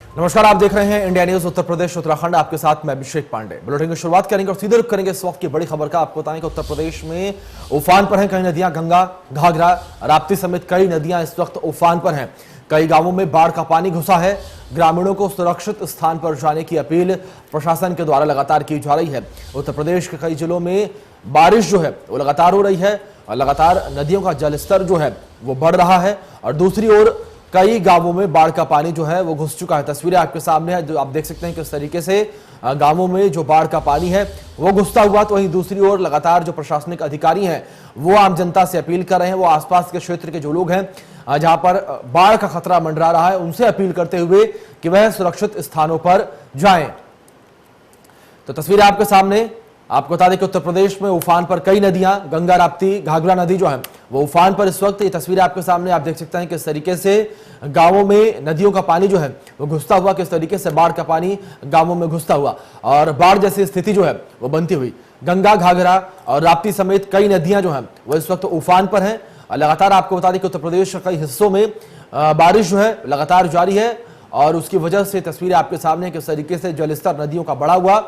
नमस्कार, आप देख रहे हैं इंडिया न्यूज उत्तर प्रदेश उत्तराखंड। आपके साथ मैं अभिषेक पांडे। बुलेटिन की शुरुआत करेंगे और सीधे रुख करेंगे इस वक्त की बड़ी खबर का। आपको बताएं कि उत्तर प्रदेश में उफान पर हैं कई नदियां। गंगा, घाघरा, राप्ती समेत कई नदियां इस वक्त उफान पर हैं। कई गांवों में बाढ़ का पानी घुसा है। ग्रामीणों को सुरक्षित स्थान पर जाने की अपील प्रशासन के द्वारा लगातार की जा रही है। उत्तर प्रदेश के कई जिलों में बारिश जो है वो लगातार हो रही है और लगातार नदियों का जलस्तर जो है वो बढ़ रहा है और दूसरी ओर कई गांवों में बाढ़ का पानी जो है वो घुस चुका है। तस्वीरें आपके सामने है, जो आप देख सकते हैं किस तरीके से गांवों में जो बाढ़ का पानी है वो घुसता हुआ। तो वहीं दूसरी ओर लगातार जो प्रशासनिक अधिकारी हैं वो आम जनता से अपील कर रहे हैं। वो आसपास के क्षेत्र के जो लोग हैं जहां पर बाढ़ का खतरा मंडरा रहा है उनसे अपील करते हुए कि वह सुरक्षित स्थानों पर जाएं। तो तस्वीरें आपके सामने। आपको बता दें कि उत्तर प्रदेश में उफान पर कई नदियां, गंगा, राप्ती, घाघरा नदी जो है वो उफान पर इस वक्त। ये तस्वीरें आपके सामने आप देख सकते हैं किस तरीके से गांवों में नदियों का पानी जो है वो घुसता हुआ, किस तरीके से बाढ़ का पानी गांवों में घुसता हुआ और बाढ़ जैसी स्थिति जो है वो बनती हुई। गंगा, घाघरा और राप्ती समेत कई नदियां जो है वो इस वक्त उफान पर है। लगातार आपको बता दें कि उत्तर प्रदेश के कई हिस्सों में बारिश जो है लगातार जारी है और उसकी वजह से तस्वीरें आपके सामने किस तरीके से जलस्तर नदियों का बढ़ा हुआ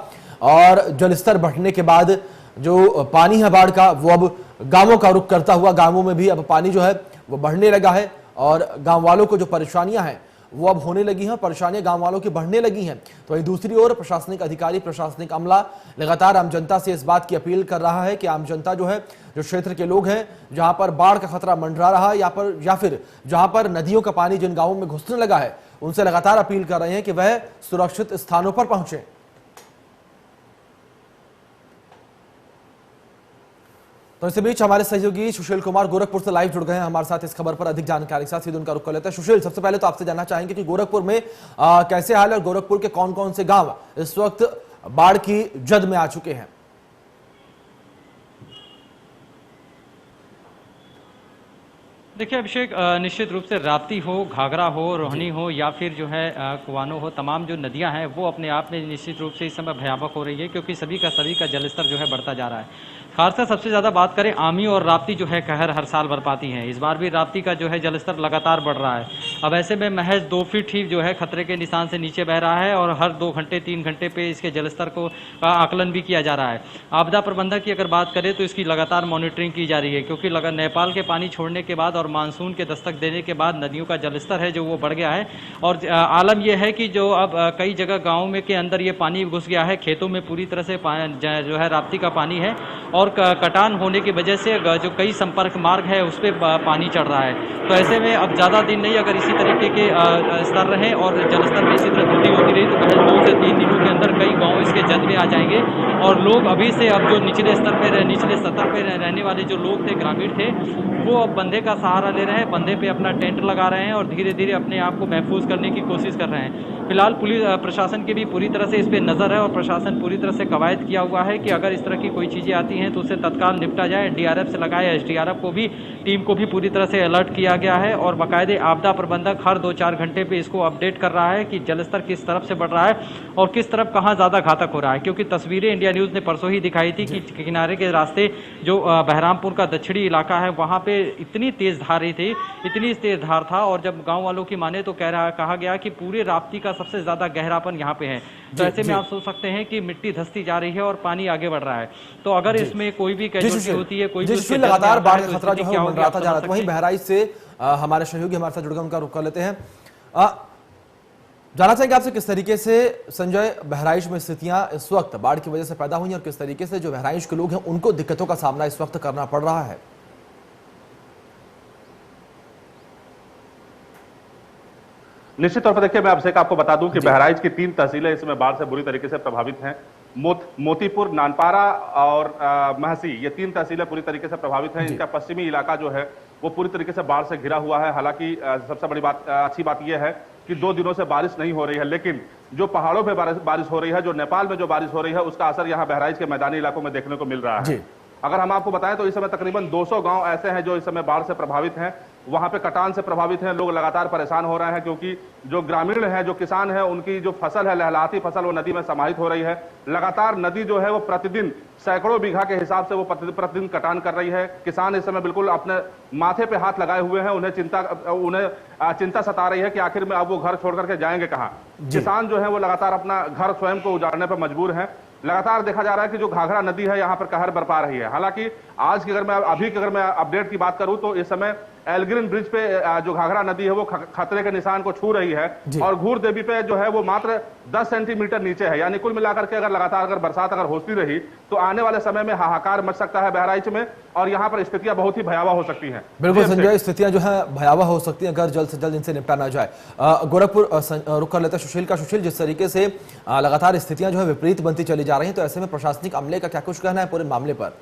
और जलस्तर बढ़ने के बाद जो पानी है बाढ़ का वो अब गांवों का रुख करता हुआ गांवों में भी अब पानी जो है वो बढ़ने लगा है और गांव वालों को जो परेशानियां हैं वो अब होने लगी हैं, परेशानियां गांव वालों की बढ़ने लगी हैं। तो वहीं दूसरी ओर प्रशासनिक अधिकारी, प्रशासनिक अमला लगातार आम जनता से इस बात की अपील कर रहा है कि आम जनता जो है, जो क्षेत्र के लोग हैं जहां पर बाढ़ का खतरा मंडरा रहा है या फिर जहां पर नदियों का पानी जिन गांवों में घुसने लगा है उनसे लगातार अपील कर रहे हैं कि वह सुरक्षित स्थानों पर पहुंचे। तो इसी बीच हमारे सहयोगी सुशील कुमार गोरखपुर से लाइव जुड़ गए हैं हमारे साथ इस खबर पर अधिक जानकारी के साथ। सीधे उनका रुख कर लेते हैं। सुशील, सबसे पहले तो आपसे जानना चाहेंगे कि गोरखपुर में कैसे हाल है और गोरखपुर के कौन कौन से गांव इस वक्त बाढ़ की जद में आ चुके हैं? देखिए अभिषेक, निश्चित रूप से राप्ती हो, घाघरा हो, रोहिणी हो या फिर जो है कुआनो हो, तमाम जो नदियां हैं वो अपने आप में निश्चित रूप से इस समय भयावह हो रही है क्योंकि सभी का जलस्तर जो है बढ़ता जा रहा है। खासकर सबसे ज़्यादा बात करें, आमी और राप्ती जो है कहर हर साल बरपाती हैं। इस बार भी राप्ती का जो है जलस्तर लगातार बढ़ रहा है। अब ऐसे में महज 2 फीट ही जो है खतरे के निशान से नीचे बह रहा है और हर 2 घंटे 3 घंटे पे इसके जलस्तर को आकलन भी किया जा रहा है। आपदा प्रबंधन की अगर बात करें तो इसकी लगातार मॉनिटरिंग की जा रही है क्योंकि नेपाल के पानी छोड़ने के बाद और मानसून के दस्तक देने के बाद नदियों का जलस्तर है जो वो बढ़ गया है। और आलम यह है कि जो अब कई जगह गाँव में के अंदर ये पानी घुस गया है, खेतों में पूरी तरह से जो है राप्ती का पानी है और कटान होने की वजह से जो कई संपर्क मार्ग है उस पर पानी चढ़ रहा है। तो ऐसे में अब ज़्यादा दिन नहीं, अगर इसी तरीके के स्तर रहे और जलस्तर में इसी तरह वृद्धि होती रही तो महज 2 से 3 दिनों के अंदर कई गांव इसके जद में आ जाएंगे और लोग अभी से अब जो निचले स्तर पर रहने वाले जो लोग थे, ग्रामीण थे, वो अब बंधे का सहारा ले रहे हैं, बंधे पे अपना टेंट लगा रहे हैं और धीरे धीरे अपने आप को महफूज करने की कोशिश कर रहे हैं। फिलहाल पुलिस प्रशासन की भी पूरी तरह से इस पर नज़र है और प्रशासन पूरी तरह से कवायद किया हुआ है कि अगर इस तरह की कोई चीज़ें आती हैं तो उससे तत्काल निपटा जाए। डीआरएफ से लगाए एसडीआरएफ को भी, टीम को भी पूरी तरह से अलर्ट किया गया है और बाकायदे आपदा प्रबंधक हर 2-4 घंटे पे इसको अपडेट कर रहा है कि जलस्तर किस तरफ से बढ़ रहा है और किस तरफ कहाँ ज़्यादा घातक हो रहा है। क्योंकि तस्वीरें इंडिया न्यूज़ ने परसों ही दिखाई थी कि किनारे के रास्ते जो बहरामपुर का दक्षिणी इलाका है वहाँ पे इतनी तेज़ धार थी, इतनी तेज़ धार था और जब गाँव वालों की माने तो कहा गया कि पूरे राप्ती का सबसे ज़्यादा गहरापन यहाँ पे है। तो ऐसे में आप सोच सकते हैं कि मिट्टी धंसती जा रही है और पानी आगे बढ़ रहा है। तो अगर इसमें कोई भी कैजुअल्टी होती है, कोई भी लगातार बाढ़ का खतरा जो है वो मंडराता जा रहा है। वहीं बहराइच से हमारे सहयोगी हमारे साथ जुड़ गए, उनका रुख कर लेते हैं। जानना चाहेंगे आपसे किस तरीके से संजय बहराइच में स्थितियां इस वक्त बाढ़ की वजह से पैदा हुई हैं और किस तरीके से जो बहराइच के लोग हैं उनको दिक्कतों का सामना इस वक्त करना पड़ रहा है? निश्चित तौर पर देखिए, मैं अभिषेक आपको बता दूं कि बहराइच की 3 तहसीलें इसमें बाढ़ से बुरी तरीके से प्रभावित हैं। मोतीपुर, नानपारा और महसी, ये 3 तहसीलें पूरी तरीके से प्रभावित हैं। इनका पश्चिमी इलाका जो है वो पूरी तरीके से बाढ़ से घिरा हुआ है। हालांकि सबसे बड़ी बात, अच्छी बात यह है कि 2 दिनों से बारिश नहीं हो रही है, लेकिन जो पहाड़ों पर बारिश हो रही है, जो नेपाल में जो बारिश हो रही है, उसका असर यहाँ बहराइच के मैदानी इलाकों में देखने को मिल रहा है। अगर हम आपको बताएं तो इस समय तकरीबन 200 गांव ऐसे हैं जो इस समय बाढ़ से प्रभावित हैं। वहां पे कटान से प्रभावित हैं, लोग लगातार परेशान हो रहे हैं क्योंकि जो ग्रामीण हैं, जो किसान हैं, उनकी जो फसल है, लहलहाती फसल, वो नदी में समाहित हो रही है। लगातार नदी जो है वो प्रतिदिन सैकड़ों बीघा के हिसाब से वो प्रतिदिन कटान कर रही है। किसान इस समय बिल्कुल अपने माथे पे हाथ लगाए हुए हैं, उन्हें चिंता सता रही है कि आखिर में अब वो घर छोड़ करके जाएंगे कहां। किसान जो है वो लगातार अपना घर स्वयं को उजाड़ने पर मजबूर हैं। लगातार देखा जा रहा है कि जो घाघरा नदी है यहाँ पर कहर बरपा रही है। हालांकि आज की अगर मैं अपडेट की बात करूं तो इस समय एलग्रीन ब्रिज पे जो घाघरा नदी है वो खतरे के निशान को छू रही है और घूर देवी पे जो है वो मात्र 10 सेंटीमीटर नीचे है। यानी कुल मिलाकर के अगर बरसात होती रही तो आने वाले समय में हाहाकार मच सकता है बहराइच में और यहाँ पर स्थितियां बहुत ही भयावह हो सकती हैं। बिल्कुल संजय, स्थितियां जो है भयावह हो सकती हैं अगर जल्द से जल्द इनसे निपटा ना जाए। गोरखपुर रुक कर लेते हैं सुशील का। सुशील, जिस तरीके से लगातार स्थितियां जो है विपरीत बनती चली जा रही हैं, तो ऐसे में प्रशासनिक अमले का क्या कुछ कहना है पूरे मामले पर?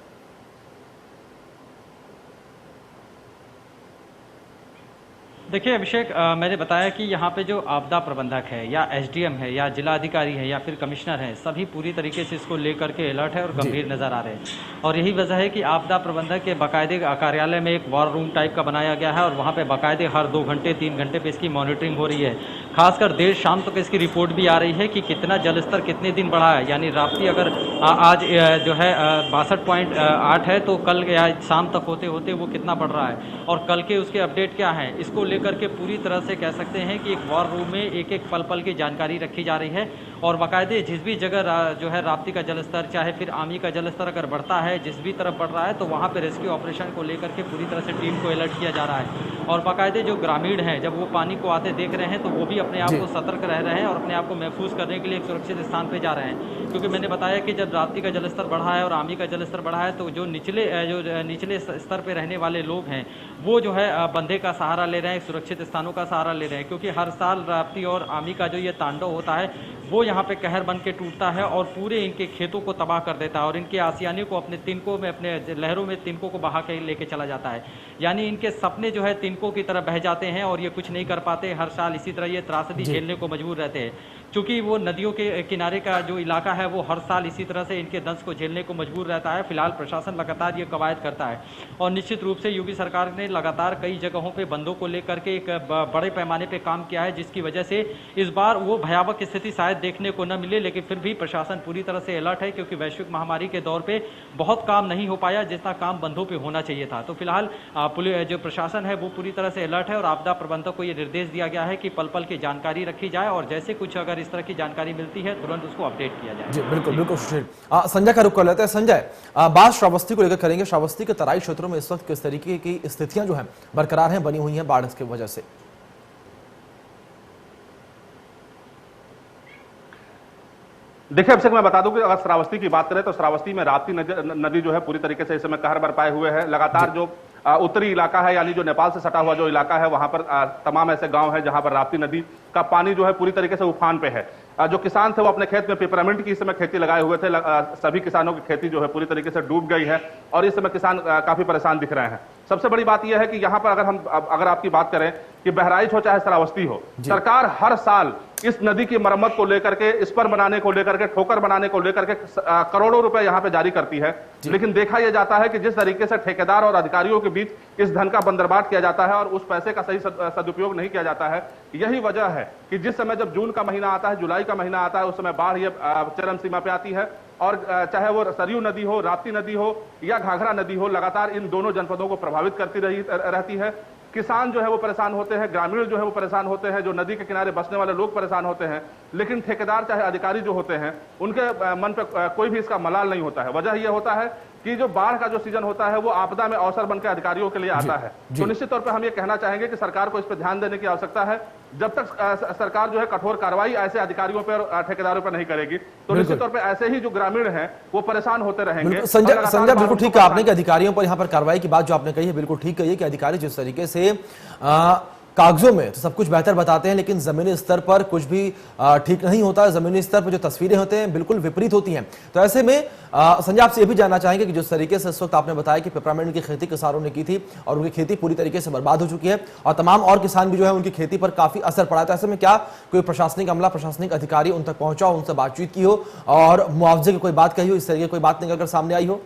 देखिए अभिषेक, मैंने बताया कि यहाँ पे जो आपदा प्रबंधक है या एसडीएम है या जिला अधिकारी है या फिर कमिश्नर है, सभी पूरी तरीके से इसको लेकर के अलर्ट है और गंभीर नजर आ रहे हैं। और यही वजह है कि आपदा प्रबंधक के बाकायदे कार्यालय में एक वॉर रूम टाइप का बनाया गया है और वहाँ पे बाकायदे हर 2 घंटे 3 घंटे पे इसकी मॉनिटरिंग हो रही है। खासकर देर शाम तक इसकी रिपोर्ट भी आ रही है कि कितना जलस्तर कितने दिन बढ़ा है। यानी राप्ती अगर आज जो है 62.8 है तो कल या शाम तक होते होते वो कितना बढ़ रहा है और कल के उसके अपडेट क्या है, इसको करके पूरी तरह से कह सकते हैं कि एक वॉर रूम में एक एक पल पल की जानकारी रखी जा रही है। और बाकायदे जिस भी जगह जो है राप्ती का जलस्तर चाहे फिर आमी का जलस्तर अगर बढ़ता है, जिस भी तरफ बढ़ रहा है, तो वहाँ पे रेस्क्यू ऑपरेशन को लेकर के पूरी तरह से टीम को अलर्ट किया जा रहा है। और बाकायदे जो ग्रामीण हैं जब वो पानी को आते देख रहे हैं तो वो भी अपने आप को सतर्क रह रहे हैं और अपने आप को महफूज करने के लिए एक सुरक्षित स्थान पर जा रहे हैं। क्योंकि मैंने बताया कि जब राप्ती का जलस्तर बढ़ा है और आमी का जलस्तर बढ़ा है तो जो निचले स्तर पर रहने वाले लोग हैं वो जो है बंधे का सहारा ले रहे हैं, सुरक्षित स्थानों का सहारा ले रहे हैं। क्योंकि हर साल राप्ती और आमी का जो ये तांडव होता है वो यहाँ पे कहर बन के टूटता है और पूरे इनके खेतों को तबाह कर देता है और इनके आसियाने को अपने तिनकों में, अपने लहरों में तिनकों को बहा के लेके चला जाता है। यानी इनके सपने जो है तिनकों की तरह बह जाते हैं और ये कुछ नहीं कर पाते। हर साल इसी तरह ये त्रासदी झेलने को मजबूर रहते हैं। चूंकि वो नदियों के किनारे का जो इलाका है वो हर साल इसी तरह से इनके दंश को झेलने को मजबूर रहता है। फिलहाल प्रशासन लगातार ये कवायद करता है और निश्चित रूप से योगी सरकार ने लगातार कई जगहों पे बंदों को लेकर के एक बड़े पैमाने पे काम किया है, जिसकी वजह से इस बार वो भयावह स्थिति शायद देखने को न मिले। लेकिन फिर भी प्रशासन पूरी तरह से अलर्ट है क्योंकि वैश्विक महामारी के दौर पे बहुत काम नहीं हो पाया जितना काम बंदों पे होना चाहिए था। तो फिलहाल जो प्रशासन है वो पूरी तरह से अलर्ट है और आपदा प्रबंधक को ये निर्देश दिया गया है कि पल पल की जानकारी रखी जाए और जैसे कुछ अगर इस तरह की जानकारी मिलती है तुरंत उसको अपडेट किया जाए। जी बिल्कुल बिल्कुल सुशील। संजय का रुख कर लेते हैं। संजय, बात श्रावस्ती को लेकर करेंगे। श्रावस्ती के तराई क्षेत्रों में इस वक्त किस तरीके की स्थितियां जो है बरकरार हैं, बनी हुई हैं बाढ़ की वजह से? देखिए अभिषेक, मैं बता दूं कि अगर श्रावस्ती की बात करें तो श्रावस्ती में राप्ती नदी जो है पूरी तरीके से इस समय कहर बरपाए हुए है। लगातार जो उत्तरी इलाका है यानी जो नेपाल से सटा हुआ जो इलाका है वहां पर तमाम ऐसे गांव हैं जहां पर राप्ती नदी का पानी जो है पूरी तरीके से उफान पे है। जो किसान थे वो अपने खेत में पेपरामिंट की इस समय खेती लगाए हुए थे। सभी किसानों की खेती जो है पूरी तरीके से डूब गई है और इस समय किसान काफी परेशान दिख रहे हैं। सबसे बड़ी बात यह है कि यहाँ पर अगर आपकी बात करें कि बहराइच हो चाहे श्रावस्ती हो, सरकार हर साल इस नदी की मरम्मत को लेकर के, स्पर बनाने को लेकर के, ठोकर बनाने को लेकर के करोड़ों रुपए यहाँ पे जारी करती है। लेकिन देखा यह जाता है कि जिस तरीके से ठेकेदार और अधिकारियों के बीच इस धन का बंदरबाट किया जाता है और उस पैसे का सही सदुपयोग नहीं किया जाता है। यही वजह है कि जिस समय जब जून का महीना आता है, जुलाई का महीना आता है, उस समय बाढ़ ये चरम सीमा पे आती है और चाहे वो सरयू नदी हो, राप्ती नदी हो या घाघरा नदी हो, लगातार इन दोनों जनपदों को प्रभावित करती रहती है। किसान जो है वो परेशान होते हैं, ग्रामीण जो है वो परेशान होते हैं, जो नदी के किनारे बसने वाले लोग परेशान होते हैं। लेकिन ठेकेदार चाहे अधिकारी जो होते हैं उनके मन पे कोई भी इसका मलाल नहीं होता है। वजह यह होता है कि जो बाढ़ का जो सीजन होता है वो आपदा में अवसर बनकर अधिकारियों के लिए आता है। तो निश्चित तौर पे हम ये कहना चाहेंगे कि सरकार को इस पर ध्यान देने की आवश्यकता है। जब तक सरकार जो है कठोर कार्रवाई ऐसे अधिकारियों पर और ठेकेदारों पर नहीं करेगी तो निश्चित तौर पे ऐसे ही जो ग्रामीण हैं वो परेशान होते रहेंगे। संजय बिल्कुल ठीक है आपने कि अधिकारियों पर यहाँ पर कार्रवाई की बात जो आपने कही है बिल्कुल ठीक कही है कि अधिकारी जिस तरीके से कागजों में तो सब कुछ बेहतर बताते हैं लेकिन जमीनी स्तर पर कुछ भी ठीक नहीं होता। जमीनी स्तर पर जो तस्वीरें होते हैं बिल्कुल विपरीत होती हैं। तो ऐसे में संजय आपसे ये भी जानना चाहेंगे कि जिस तरीके से इस वक्त आपने बताया कि पेपरामिंट की खेती किसानों ने की थी और उनकी खेती पूरी तरीके से बर्बाद हो चुकी है और तमाम और किसान भी जो है उनकी खेती पर काफी असर पड़ा। तो ऐसे में क्या कोई प्रशासनिक अमला, प्रशासनिक अधिकारी उन तक पहुंचा हो, उनसे बातचीत की हो और मुआवजे की कोई बात कही हो, इस तरीके कोई बात निकलकर सामने आई हो?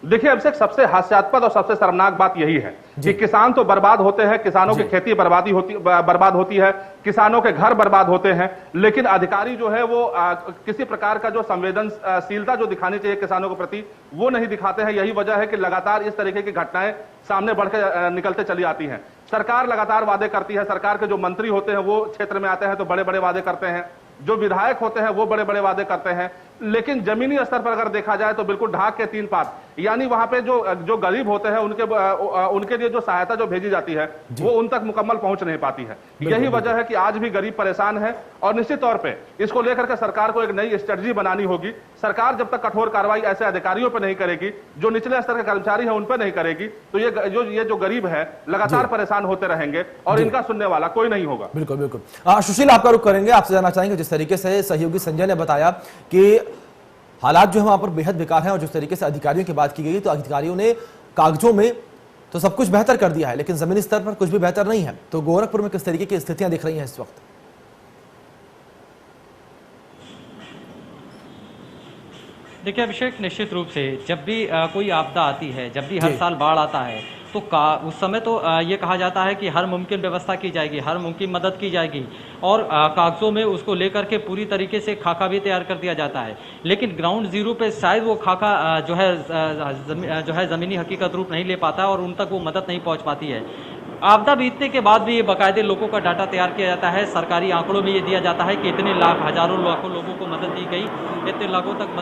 देखिए अभिषेक, सबसे हास्यास्पद और सबसे शर्मनाक बात यही है कि किसान तो बर्बाद होते हैं, किसानों की खेती बर्बाद होती है, किसानों के घर बर्बाद होते हैं, लेकिन अधिकारी जो है वो किसी प्रकार का जो संवेदनशीलता जो दिखानी चाहिए किसानों के प्रति वो नहीं दिखाते हैं। यही वजह है कि लगातार इस तरीके की घटनाएं सामने बढ़कर निकलते चली आती हैं। सरकार लगातार वादे करती है, सरकार के जो मंत्री होते हैं वो क्षेत्र में आते हैं तो बड़े बड़े वादे करते हैं, जो विधायक होते हैं वो बड़े बड़े वादे करते हैं, लेकिन जमीनी स्तर पर अगर देखा जाए तो बिल्कुल ढाक के तीन पात, यानी वहां पे जो गरीब होते हैं उनके लिए जो सहायता जो भेजी जाती है वो उन तक मुकम्मल पहुंच नहीं पाती है। यही वजह है कि आज भी गरीब परेशान है और निश्चित तौर पे इसको लेकर के सरकार को एक नई स्ट्रेटजी बनानी होगी। सरकार जब तक कठोर कार्रवाई ऐसे अधिकारियों पर नहीं करेगी, जो निचले स्तर के कर्मचारी हैं उन पर नहीं करेगी, तो ये जो गरीब है लगातार परेशान होते रहेंगे और इनका सुनने वाला कोई नहीं होगा। बिल्कुल बिल्कुल। सुशील, आपका रुख करेंगे, आपसे जानना चाहेंगे, जिस तरीके से सहयोगी संजय ने बताया कि हालात जो है वहां पर बेहद बेकार हैं और जिस तरीके से अधिकारियों की बात की गई तो अधिकारियों ने कागजों में तो सब कुछ बेहतर कर दिया है लेकिन जमीनी स्तर पर कुछ भी बेहतर नहीं है। तो गोरखपुर में किस तरीके की स्थितियां दिख रही हैं इस वक्त? देखिए अभिषेक, निश्चित रूप से जब भी कोई आपदा आती है, जब भी हर साल बाढ़ आता है तो उस समय तो ये कहा जाता है कि हर मुमकिन व्यवस्था की जाएगी, हर मुमकिन मदद की जाएगी और कागजों में उसको लेकर के पूरी तरीके से खाका भी तैयार कर दिया जाता है। लेकिन ग्राउंड जीरो पे शायद वो खाका जो है ज़मीनी हकीकत रूप नहीं ले पाता और उन तक वो मदद नहीं पहुंच पाती है। आपदा बीतने के बाद भी ये बाकायदे लोगों का डाटा तैयार किया जाता है, सरकारी आंकड़ों में ये दिया जाता है कि इतने लाख, हजारों लाखों लोगों को मदद दी गई, इतने लोगों तक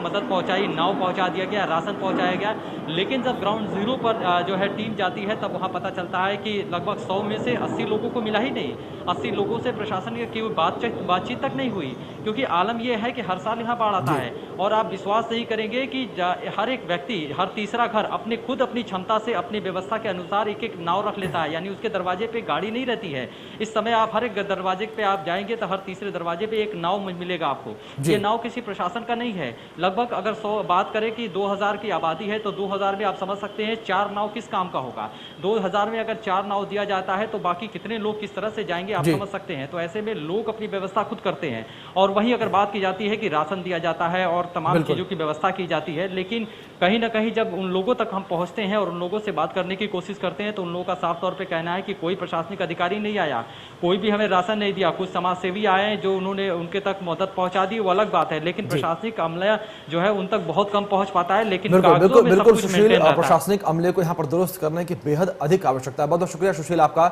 मदद पहुंचाई, नाव पहुंचा दिया गया, राशन पहुंचाया गया। लेकिन जब ग्राउंड जीरो पर जो है टीम जाती है तब वहां पता चलता है कि लगभग 100 में से 80 लोगों को मिला ही नहीं। 80 लोगों से प्रशासन की बातचीत तक नहीं हुई, क्योंकि आलम यह है कि हर साल यहाँ बाढ़ आता है और आप विश्वास नहीं करेंगे कि हर एक व्यक्ति, हर तीसरा घर अपनी क्षमता से अपनी व्यवस्था के अनुसार एक एक नाव रख लेता है, यानी उसके दरवाजे पे गाड़ी नहीं रहती है। इस समय आप हर एक दरवाजे पे आप जाएंगे तो हर तीसरे दरवाजे पे एक नाव मिलेगा आपको। ये नाव किसी प्रशासन का नहीं है। लगभग अगर 100 बात करें कि 2000 की आबादी है तो 2000 में आप समझ सकते हैं 4 नाव किस काम का होगा। 2000 में अगर 4 नाव दिया जाता है तो बाकी कितने लोग किस तरह से जाएंगे आप समझ सकते हैं। तो ऐसे में लोग अपनी व्यवस्था खुद करते हैं। और वहीं अगर बात की जाती है कि राशन दिया जाता है और तमाम चीजों की व्यवस्था की जाती है, लेकिन कहीं ना कहीं जब उन लोगों तक हम पहुंचते हैं और उन लोगों से बात करने की कोशिश करते हैं तो उन लोगों का साफ तौर पे कहना है कि कोई प्रशासनिक अधिकारी नहीं आया, कोई भी हमें राशन नहीं दिया। कुछ समाज सेवी आए हैं जो उन्होंने उनके तक मदद पहुंचा दी, वो अलग बात है, लेकिन प्रशासनिक अमला जो है उन तक बहुत कम पहुंच पाता है। लेकिन बिल्कुल सुशील, प्रशासनिक अमले को यहाँ पर दुरुस्त करने की बेहद अधिक आवश्यकता है। बहुत बहुत शुक्रिया सुशील आपका।